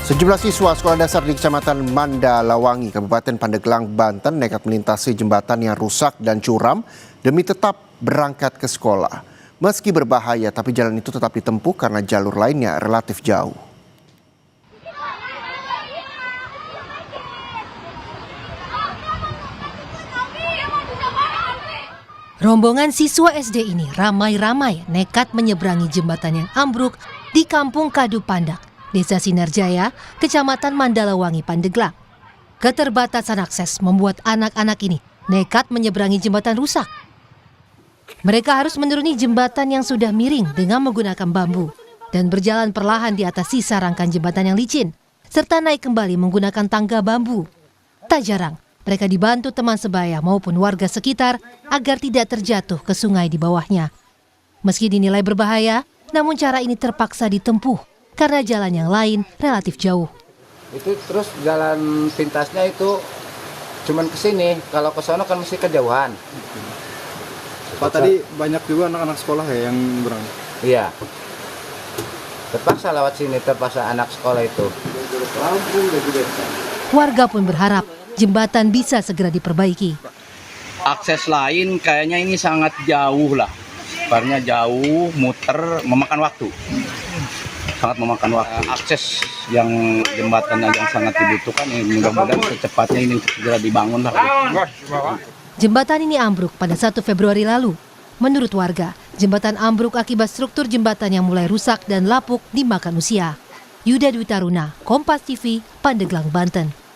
Sejumlah siswa sekolah dasar di Kecamatan Mandalawangi, Kabupaten Pandeglang, Banten nekat melintasi jembatan yang rusak dan curam demi tetap berangkat ke sekolah. Meski berbahaya, tapi jalan itu tetap ditempuh karena jalur lainnya relatif jauh. Rombongan siswa SD ini ramai-ramai nekat menyeberangi jembatan yang ambruk di Kampung Kadu Pandak, Desa Sinarjaya, Kecamatan Mandalawangi, Pandeglang. Keterbatasan akses membuat anak-anak ini nekat menyeberangi jembatan rusak. Mereka harus menuruni jembatan yang sudah miring dengan menggunakan bambu dan berjalan perlahan di atas sisa rangkaian jembatan yang licin, serta naik kembali menggunakan tangga bambu. Tak jarang, mereka dibantu teman sebaya maupun warga sekitar agar tidak terjatuh ke sungai di bawahnya. Meski dinilai berbahaya, namun cara ini terpaksa ditempuh karena jalan yang lain relatif jauh. Itu terus jalan pintasnya itu cuman ke sini, kalau ke sana kan mesti kejauhan. Pak, tadi banyak juga anak-anak sekolah ya yang berangkat? Iya. Terpaksa lewat sini, terpaksa anak sekolah itu. Warga pun berharap jembatan bisa segera diperbaiki. Akses lain kayaknya ini sangat jauh lah. Sebenarnya jauh, muter, memakan waktu. Sangat memakan waktu. Akses yang jembatan yang sangat dibutuhkan, mudah-mudahan secepatnya ini segera dibangun lah. Jembatan ini ambruk pada 1 Februari lalu. Menurut warga, jembatan ambruk akibat struktur jembatan yang mulai rusak dan lapuk dimakan usia. Yuda Dwi Taruna, Kompas TV, Pandeglang, Banten.